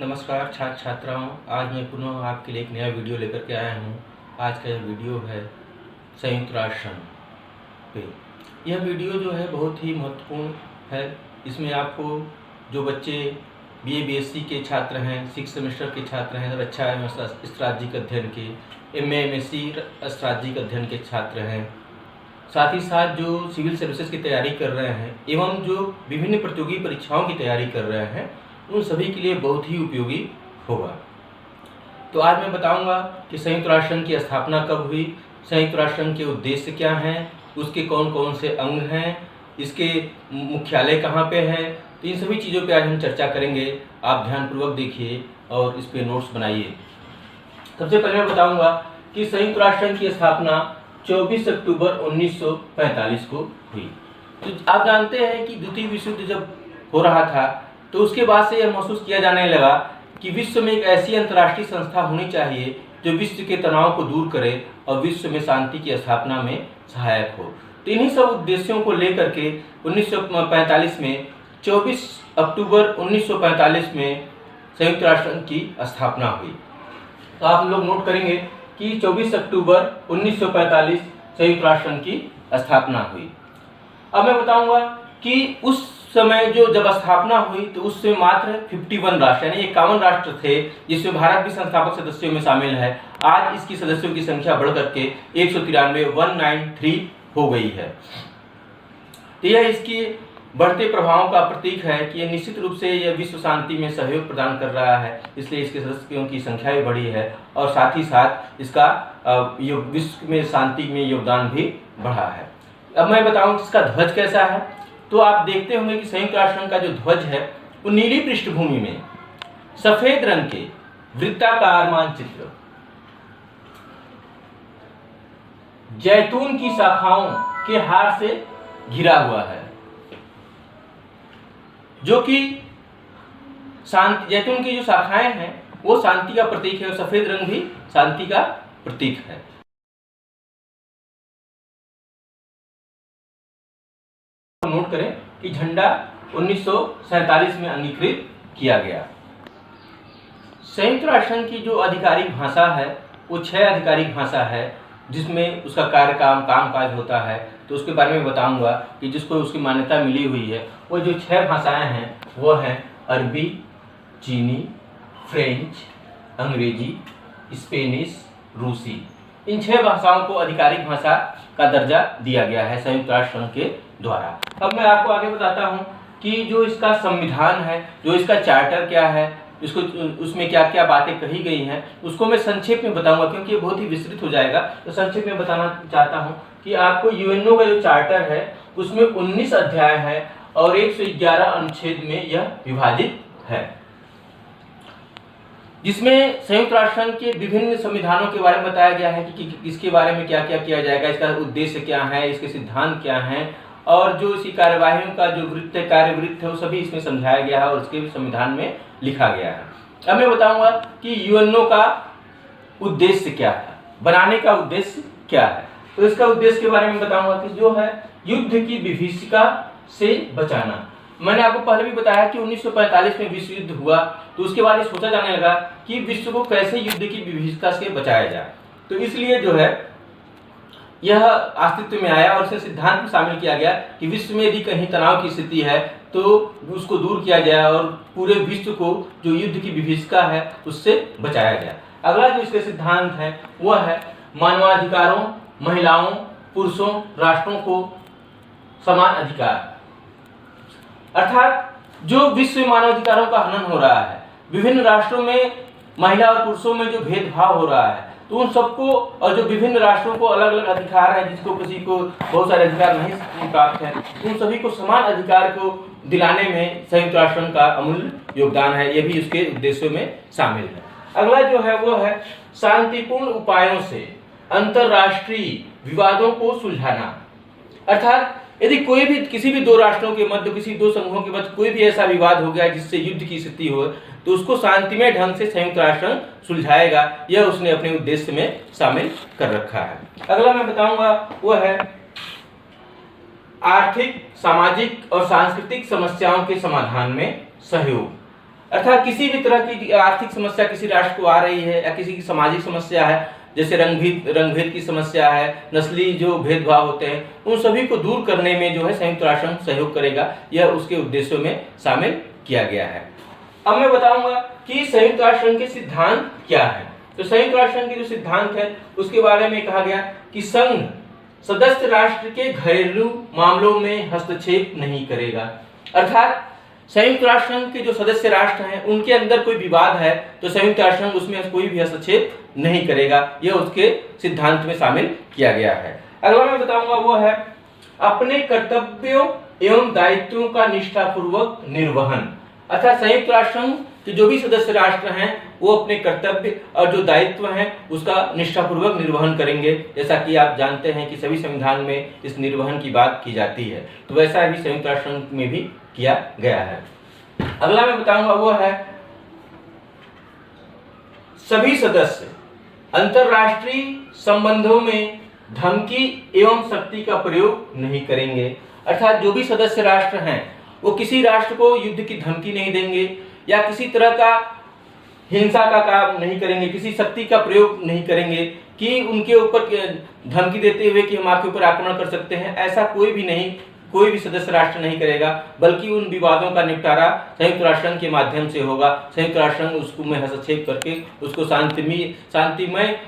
नमस्कार छात्र छात्राओं, आज मैं पुनः आपके लिए एक नया वीडियो लेकर के आया हूँ। आज का यह वीडियो है संयुक्त राष्ट्र संघ पे। यह वीडियो जो है बहुत ही महत्वपूर्ण है। इसमें आपको जो बच्चे BA BSc के छात्र हैं, 6 सेमेस्टर के छात्र हैं, रक्षा एवं स्ट्रैटेजिक अध्ययन के, MA MSc स्ट्रैटेजिक अध्ययन के छात्र हैं, साथ ही साथ जो सिविल सर्विसेज की तैयारी कर रहे हैं एवं जो विभिन्न प्रतियोगी परीक्षाओं की तैयारी कर रहे हैं, उन सभी के लिए बहुत ही उपयोगी होगा। तो आज मैं बताऊंगा कि संयुक्त राष्ट्र संघ की स्थापना कब हुई, संयुक्त राष्ट्र संघ के उद्देश्य क्या हैं, उसके कौन कौन से अंग हैं, इसके मुख्यालय कहाँ पे है। तो इन सभी चीज़ों पे आज हम चर्चा करेंगे। आप ध्यानपूर्वक देखिए और इस पे नोट्स बनाइए। सबसे पहले मैं बताऊंगा कि संयुक्त राष्ट्र संघ की स्थापना 24 अक्टूबर 1945 को हुई। तो आप जानते हैं कि द्वितीय विश्व युद्ध जब हो रहा था तो उसके बाद से यह महसूस किया जाने लगा कि विश्व में एक ऐसी अंतर्राष्ट्रीय संस्था होनी चाहिए जो विश्व के तनाव को दूर करे और विश्व में शांति की स्थापना में सहायक हो। तो इन्हीं सब उद्देश्यों को लेकर के 1945 में 24 अक्टूबर 1945 में संयुक्त राष्ट्र संघ की स्थापना हुई। तो आप लोग नोट करेंगे कि 24 अक्टूबर 1945 संयुक्त राष्ट्र संघ की स्थापना हुई। अब मैं बताऊंगा कि उस समय जब स्थापना हुई तो उससे मात्र 51 राष्ट्र यानी 51 राष्ट्र थे, जिसमें भारत भी संस्थापक सदस्यों में शामिल है। आज इसकी सदस्यों की संख्या बढ़कर के 193 हो गई है। तो यह इसकी बढ़ते प्रभावों का प्रतीक है कि यह निश्चित रूप से यह विश्व शांति में सहयोग प्रदान कर रहा है, इसलिए इसके सदस्यों की संख्या भी बढ़ी है और साथ ही साथ इसका विश्व में शांति में योगदान भी बढ़ा है। अब मैं बताऊं इसका ध्वज कैसा है। तो आप देखते होंगे कि संयुक्त राष्ट्र संघ का जो ध्वज है वो नीली पृष्ठभूमि में सफेद रंग के वृत्ताकार मानचित्र, जैतून की शाखाओं के हार से घिरा हुआ है, जो कि शांति, जैतून की जो शाखाएं हैं वो शांति का प्रतीक है और सफेद रंग भी शांति का प्रतीक है। नोट करें कि झंडा 1947 में अंगीकृत किया गया। संयुक्त राष्ट्र संघ की जो आधिकारिक भाषा है वो 6 आधिकारिक भाषा है, जिसमें उसका कामकाज होता है। तो उसके बारे में बताऊंगा कि जिसको उसकी मान्यता मिली हुई है। वो जो 6 भाषाएं हैं वो हैं अरबी, चीनी, फ्रेंच, अंग्रेजी, स्पेनिश, रूसी। इन 6 भाषाओं को आधिकारिक भाषा का दर्जा दिया गया है संयुक्त राष्ट्र संघ के द्वारा। अब मैं आपको आगे बताता हूं कि जो इसका संविधान है, जो इसका चार्टर क्या है, इसको उसमें क्या क्या बातें कही गई हैं, उसको मैं संक्षेप में बताऊंगा क्योंकि ये बहुत ही विस्तृत हो जाएगा। तो संक्षेप में बताना चाहता हूं कि आपको यूएनओ का जो चार्टर है उसमें 19 अध्याय है और 111 अनुच्छेद में यह विभाजित है, जिसमें संयुक्त राष्ट्र संघ के विभिन्न संविधानों के बारे में बताया गया है कि इसके बारे में क्या क्या किया जाएगा, इसका उद्देश्य क्या है, इसके सिद्धांत क्या हैं और जो इसी कार्यवाहियों का जो कार्यवृत्त है वो सभी इसमें समझाया गया है और इसके संविधान में लिखा गया है। अब मैं बताऊंगा कि यूएनओ का उद्देश्य क्या है, बनाने का उद्देश्य क्या है। तो इसका उद्देश्य के बारे में बताऊंगा कि जो है युद्ध की विभीषिका से बचाना। मैंने आपको पहले भी बताया कि 1945 में विश्व युद्ध हुआ तो उसके बाद ये सोचा जाने लगा कि विश्व को कैसे युद्ध की विभीषिका से बचाया जाए। तो इसलिए जो है यह अस्तित्व में आया और इसमें सिद्धांत शामिल किया गया कि विश्व में यदि कहीं तनाव की स्थिति है तो उसको दूर किया जाए और पूरे विश्व को जो युद्ध की विभीषिका है उससे बचाया जाए। अगला जो इसके सिद्धांत है वह है मानवाधिकारों, महिलाओं, पुरुषों, राष्ट्रों को समान अधिकार। अर्थात जो विश्व में मानवाधिकारों का हनन हो रहा है, विभिन्न राष्ट्रों में महिला और पुरुषों में जो भेदभाव हो रहा है, तो उन सबको और जो विभिन्न राष्ट्रों को अलग अलग अधिकार है, जिसको किसी को बहुत सारे अधिकार नहीं प्राप्त है, उन सभी को समान अधिकार को दिलाने में संयुक्त राष्ट्र संघ का अमूल्य योगदान है। यह भी उसके उद्देश्यों में शामिल है। अगला जो है वो है शांतिपूर्ण उपायों से अंतरराष्ट्रीय विवादों को सुलझाना। अर्थात यदि कोई भी किसी भी 2 राष्ट्रों के मध्य, किसी 2 समूहों के मध्य कोई भी ऐसा विवाद हो गया जिससे युद्ध की स्थिति हो तो उसको शांतिमय ढंग से संयुक्त राष्ट्र संघ सुलझाएगा। यह उसने अपने उद्देश्य में शामिल कर रखा है। अगला मैं बताऊंगा वो है आर्थिक, सामाजिक और सांस्कृतिक समस्याओं के समाधान में सहयोग। अर्थात किसी भी तरह की आर्थिक समस्या किसी राष्ट्र को आ रही है या किसी की सामाजिक समस्या है, जैसे रंग भेद की समस्या है, नस्ली जो भेदभाव होते हैं, उन सभी को दूर करने में जो है संयुक्त राष्ट्र संघ सहयोग करेगा, यह उसके उद्देश्यों में शामिल किया गया है। अब मैं बताऊंगा कि संयुक्त राष्ट्र संघ के सिद्धांत क्या है। तो संयुक्त राष्ट्र संघ के जो सिद्धांत है उसके बारे में कहा गया कि संघ सदस्य राष्ट्र के घरेलू मामलों में हस्तक्षेप नहीं करेगा। अर्थात संयुक्त राष्ट्र संघ के जो सदस्य राष्ट्र हैं उनके अंदर कोई विवाद है तो संयुक्त राष्ट्र संघ उसमें कोई भी हस्तक्षेप नहीं करेगा, यह उसके सिद्धांत में शामिल किया गया है। अगला मैं बताऊंगा वो है अपने कर्तव्यों एवं दायित्वों का निष्ठापूर्वक निर्वहन। अर्थात संयुक्त राष्ट्र संघ के जो भी सदस्य राष्ट्र हैं वो अपने कर्तव्य और जो दायित्व हैं उसका निष्ठापूर्वक निर्वहन करेंगे, जैसा कि आप जानते हैं कि सभी संविधान में इस निर्वहन की बात की जाती है, तो वैसा भी संयुक्त राष्ट्र संघ में भी किया गया है। अगला मैं बताऊंगा वो है सभी सदस्य अंतरराष्ट्रीय संबंधों में धमकी एवं शक्ति का प्रयोग नहीं करेंगे। अर्थात जो भी सदस्य राष्ट्र हैं वो किसी राष्ट्र को युद्ध की धमकी नहीं देंगे या किसी तरह का हिंसा का काम नहीं करेंगे, किसी शक्ति का प्रयोग नहीं करेंगे कि उनके ऊपर धमकी देते हुए कि हम आपके ऊपर आक्रमण कर सकते हैं, ऐसा कोई भी सदस्य राष्ट्र नहीं करेगा, बल्कि उन विवादों का निपटारा संयुक्त राष्ट्र संघ के माध्यम से होगा। संयुक्त राष्ट्र संघ उसको में हस्तक्षेप करके उसको शांतिमय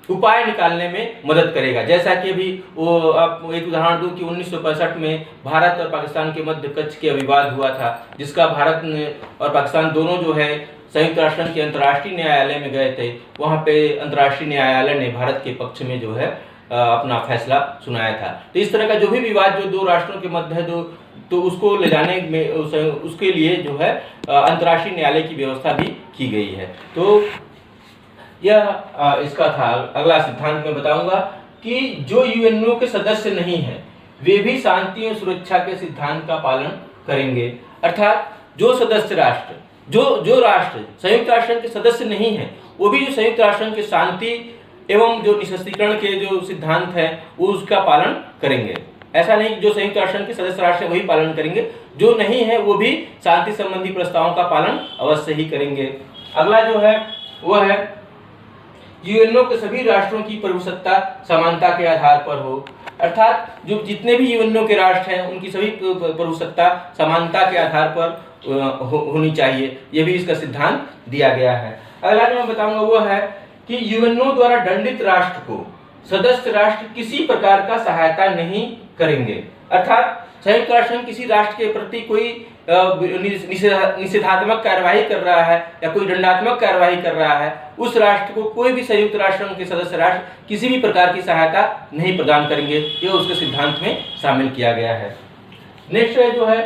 उपाय निकालने में मदद करेगा। जैसा कि अभी वो आप एक उदाहरण दूं कि 1965 में भारत और पाकिस्तान के मध्य कच्छ के विवाद हुआ था, जिसका भारत और पाकिस्तान दोनों जो है संयुक्त राष्ट्र संघ के अंतर्राष्ट्रीय न्यायालय में गए थे। वहां पे अंतर्राष्ट्रीय न्यायालय ने भारत के पक्ष में जो है अपना फैसला सुनाया था। तो इस तरह का जो भी विवाद जो दो राष्ट्रों के मध्य है तो उसको ले जाने में उसके लिए जो है अंतर्राष्ट्रीय न्यायालय की व्यवस्था भी की गई है। तो यह इसका था। अगला सिद्धांत मैं बताऊंगा कि जो यूएनओ के सदस्य नहीं है वे भी शांति और सुरक्षा के सिद्धांत का पालन करेंगे। अर्थात जो सदस्य राष्ट्र जो राष्ट्र संयुक्त राष्ट्र के सदस्य नहीं है वो भी जो संयुक्त राष्ट्र के शांति एवं जो निशस्त्रीकरण के जो सिद्धांत है वो उसका पालन करेंगे। ऐसा नहीं कि जो संयुक्त राष्ट्र के सदस्य राष्ट्र वही पालन करेंगे, जो नहीं है वो भी शांति संबंधी प्रस्तावों का पालन अवश्य ही करेंगे। अगला जो है वो है यूएनओ के सभी राष्ट्रों की प्रभुसत्ता समानता के आधार पर हो। अर्थात जो जितने भी यूएनओ के राष्ट्र हैं उनकी सभी प्रभुसत्ता समानता के आधार पर होनी चाहिए, यह भी इसका सिद्धांत दिया गया है। अगला जो मैं बताऊंगा वो है कि यूएनओ द्वारा दंडित राष्ट्र को सदस्य राष्ट्र किसी प्रकार का सहायता नहीं करेंगे। अर्थात संयुक्त राष्ट्र किसी राष्ट्र के प्रति कोई निषेधात्मक कार्यवाही कर रहा है या कोई दंडात्मक कार्यवाही कर रहा है, उस राष्ट्र को कोई भी संयुक्त राष्ट्र के सदस्य राष्ट्र किसी भी प्रकार की सहायता नहीं प्रदान करेंगे, यह उसके सिद्धांत में शामिल किया गया है। नेक्स्ट है जो है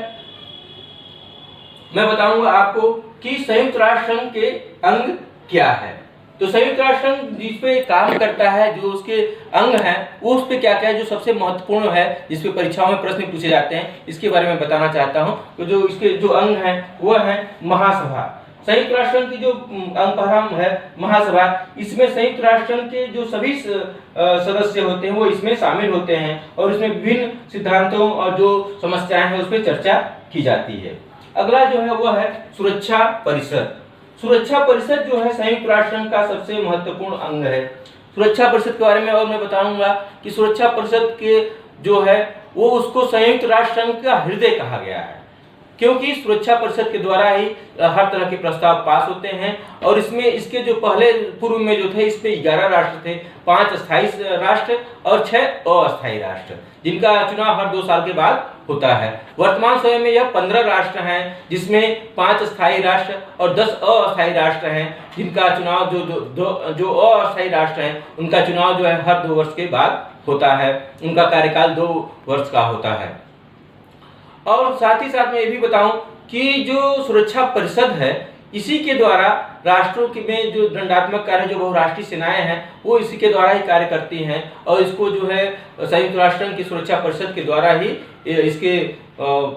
मैं बताऊंगा आपको कि संयुक्त राष्ट्र के अंग क्या है। तो संयुक्त राष्ट्र जिस पे काम करता है, जो उसके अंग हैं वो उस पे क्या क्या है जो सबसे महत्वपूर्ण है, जिस पे परीक्षाओं में प्रश्न पूछे जाते हैं, इसके बारे में बताना चाहता हूं। तो जो इसके जो अंग हैं वो है महासभा। संयुक्त राष्ट्र की जो अंग पहला है महासभा, इसमें संयुक्त राष्ट्र के जो सभी सदस्य होते हैं वो इसमें शामिल होते हैं और इसमें विभिन्न सिद्धांतों और जो समस्याएं हैं उस पर चर्चा की जाती है। अगला जो है वो है सुरक्षा परिषद। सुरक्षा परिषद जो है संयुक्त राष्ट्र का सबसे महत्वपूर्ण अंग है। सुरक्षा परिषद के बारे में और मैं बताऊंगा कि सुरक्षा परिषद के जो है वो उसको संयुक्त राष्ट्र का हृदय कहा गया है, क्योंकि सुरक्षा परिषद के द्वारा ही हर तरह के प्रस्ताव पास होते हैं। और इसमें इसके जो पहले पूर्व में जो थे इस पे 11 राष्ट्र थे, 5 स्थायी राष्ट्र और 6 अस्थायी राष्ट्र, जिनका चुनाव हर 2 साल के बाद होता है। वर्तमान समय में यह 15 राष्ट्र हैं, जिसमें 5 स्थायी राष्ट्र और 10 अस्थायी राष्ट्र हैं, जिनका चुनाव जो अस्थायी राष्ट्र हैं उनका चुनाव जो है हर 2 वर्ष के बाद होता है। उनका कार्यकाल 2 वर्ष का होता है। और साथ ही साथ मैं ये भी बताऊं कि जो सुरक्षा परिषद है इसी के द्वारा राष्ट्रों में जो दंडात्मक कार्य जो बहुराष्ट्रीय सेनाएं हैं वो इसी के द्वारा ही कार्य करती हैं और इसको जो है संयुक्त राष्ट्र की सुरक्षा परिषद के द्वारा ही इसके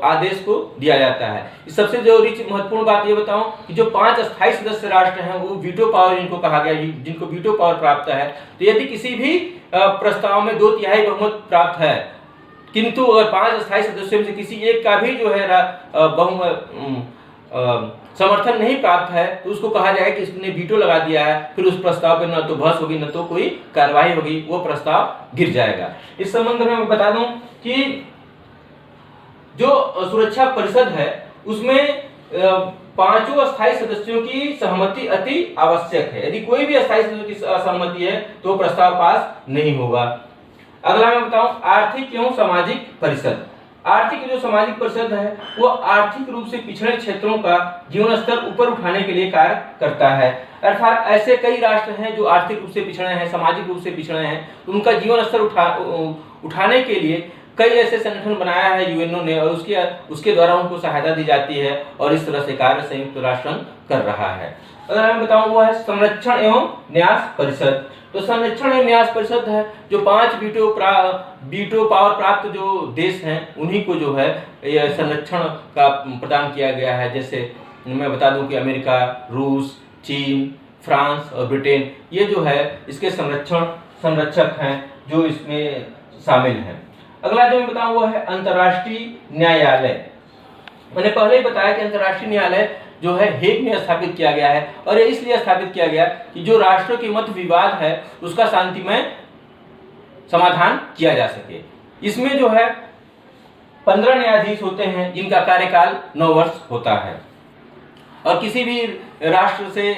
आदेश को दिया जाता है। सबसे जरूरी महत्वपूर्ण बात ये बताऊं कि जो 5 स्थायी सदस्य राष्ट्र हैं वो वीटो पावर जिनको कहा गया, जिनको वीटो पावर प्राप्त है। तो यदि किसी भी प्रस्ताव में 2/3 बहुमत प्राप्त है, किंतु अगर 5 स्थायी सदस्यों में से किसी एक का भी जो है समर्थन नहीं प्राप्त है तो उसको कहा जाए कि इसने वीटो लगा दिया है, फिर उस प्रस्ताव पर न तो बहस होगी न तो कोई कार्रवाई होगी, वो प्रस्ताव गिर जाएगा। इस संबंध में मैं बता दूं कि जो सुरक्षा परिषद है उसमें पांचों अस्थायी सदस्यों की सहमति अति आवश्यक है। यदि कोई भी अस्थायी सदस्य की असहमति है तो प्रस्ताव पास नहीं होगा। अगला मैं बताऊं आर्थिक एवं सामाजिक परिषद। आर्थिक जो सामाजिक परिषद है वो आर्थिक रूप से पिछड़े क्षेत्रों का जीवन स्तर ऊपर उठाने के लिए कार्य करता है। अर्थात ऐसे कई राष्ट्र हैं जो आर्थिक रूप से पिछड़े हैं, सामाजिक रूप से पिछड़े हैं, तो उनका जीवन स्तर उठाने के लिए कई ऐसे संगठन बनाया है यूएनओ ने, और उसके द्वारा उनको सहायता दी जाती है और इस तरह से कार्य संयुक्त राष्ट्र कर रहा है। अगर मैं बताऊं वो है संरक्षण एवं न्यास परिषद। तो संरक्षण एवं न्यास परिषद है जो 5 वीटो पावर प्राप्त जो देश हैं उन्हीं को जो है यह संरक्षण का प्रदान किया गया है। जैसे मैं बता दूं कि अमेरिका, रूस, चीन, फ्रांस और ब्रिटेन ये जो है इसके संरक्षक हैं जो इसमें शामिल हैं। अगला जो मैं बताऊं वो है अंतर्राष्ट्रीय न्यायालय। मैंने पहले ही बताया कि अंतर्राष्ट्रीय न्यायालय जो है हेग में स्थापित किया गया है, और ये इसलिए स्थापित किया गया कि जो राष्ट्रों के मत विवाद है उसका शांतिमय समाधान किया जा सके। इसमें जो है 15 न्यायाधीश होते हैं जिनका कार्यकाल 9 वर्ष होता है, और किसी भी राष्ट्र से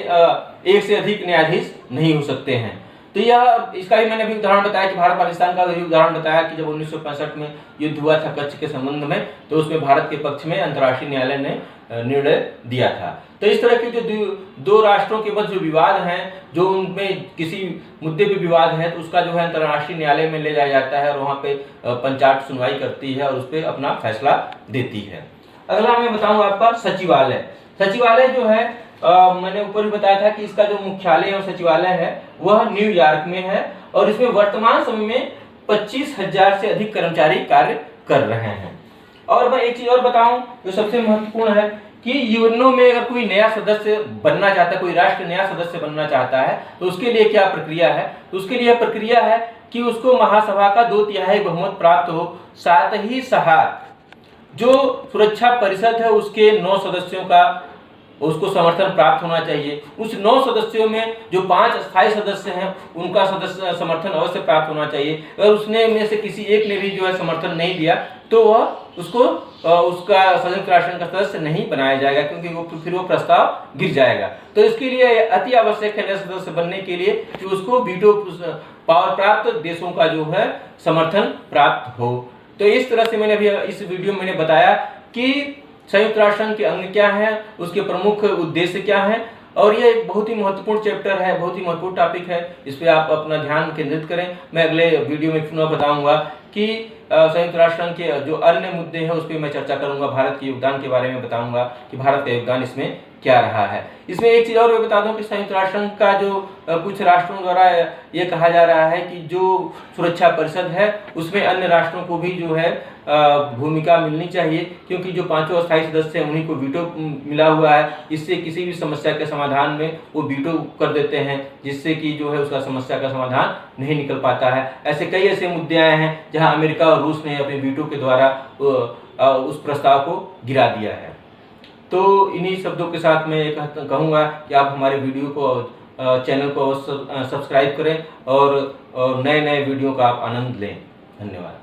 एक से अधिक न्यायाधीश नहीं हो सकते हैं। तो यह इसका भी मैंने भी उदाहरण बताया कि भारत पाकिस्तान का भी उदाहरण बताया कि जब 1965 में युद्ध हुआ था कच्छ के संबंध में, तो उसमें भारत के पक्ष में अंतर्राष्ट्रीय न्यायालय ने निर्णय दिया था। तो इस तरह के जो दो राष्ट्रों के मध्य जो विवाद हैं, जो उनमें किसी मुद्दे पे विवाद है तो उसका जो है अंतर्राष्ट्रीय न्यायालय में ले जाया जाता है और वहाँ पे पंचायत सुनवाई करती है और उस पर अपना फैसला देती है। अगला मैं बताऊँ आपका सचिवालय। सचिवालय जो है मैंने ऊपर भी बताया था कि इसका जो मुख्यालय और सचिवालय है वह न्यूयॉर्क में है, और इसमें वर्तमान समय में 25,000 से अधिक कर्मचारी कार्य कर रहे हैं। और मैं एक चीज और बताऊं जो सबसे महत्वपूर्ण है कि यूएनओ में अगर कोई नया सदस्य बनना चाहता है, कोई राष्ट्र नया सदस्य बनना चाहता है तो उसके लिए क्या प्रक्रिया है। तो उसके लिए प्रक्रिया है कि उसको महासभा का 2/3 बहुमत प्राप्त हो, साथ ही साथ जो सुरक्षा परिषद है उसके 9 सदस्यों का उसको समर्थन प्राप्त होना चाहिए। उस 9 सदस्यों में जो 5 अस्थायी सदस्य हैं उनका समर्थन अवश्य प्राप्त होना चाहिए। अगर उसने में से किसी एक ने भी जो है समर्थन नहीं दिया तो वह उसको उसका संयुक्त राष्ट्र का सदस्य नहीं बनाया जाएगा, क्योंकि फिर वो प्रस्ताव गिर जाएगा। तो इसके लिए अति आवश्यक है नए सदस्य बनने के लिए कि उसको वीटो पावर प्राप्त देशों का जो है समर्थन प्राप्त हो। तो इस तरह से मैंने अभी इस वीडियो में मैंने बताया कि संयुक्त राष्ट्र संघ के अंग क्या है, उसके प्रमुख उद्देश्य क्या है, और ये एक बहुत ही महत्वपूर्ण चैप्टर है, बहुत ही महत्वपूर्ण टॉपिक है। इस पे आप अपना ध्यान केंद्रित करें। मैं अगले वीडियो में पुनः बताऊंगा कि संयुक्त राष्ट्र संघ के जो अन्य मुद्दे हैं उस पर मैं चर्चा करूंगा। भारत के योगदान के बारे में बताऊंगा कि भारत का योगदान इसमें क्या रहा है। इसमें एक चीज और मैं बता दूं कि संयुक्त राष्ट्र संघ का जो कुछ राष्ट्रों द्वारा ये कहा जा रहा है कि जो सुरक्षा परिषद है उसमें अन्य राष्ट्रों को भी जो है भूमिका मिलनी चाहिए, क्योंकि जो 5 अस्थायी सदस्य हैं उन्हीं को वीटो मिला हुआ है। इससे किसी भी समस्या के समाधान में वो वीटो कर देते हैं, जिससे कि जो है उसका समस्या का समाधान नहीं निकल पाता है। ऐसे कई ऐसे मुद्दे आए हैं जहां अमेरिका और रूस ने अपने वीटो के द्वारा उस प्रस्ताव को गिरा दिया है। तो इन्हीं शब्दों के साथ मैं ये कहूँगा कि आप हमारे वीडियो को चैनल को सब्सक्राइब करें और नए नए वीडियो का आप आनंद लें। धन्यवाद।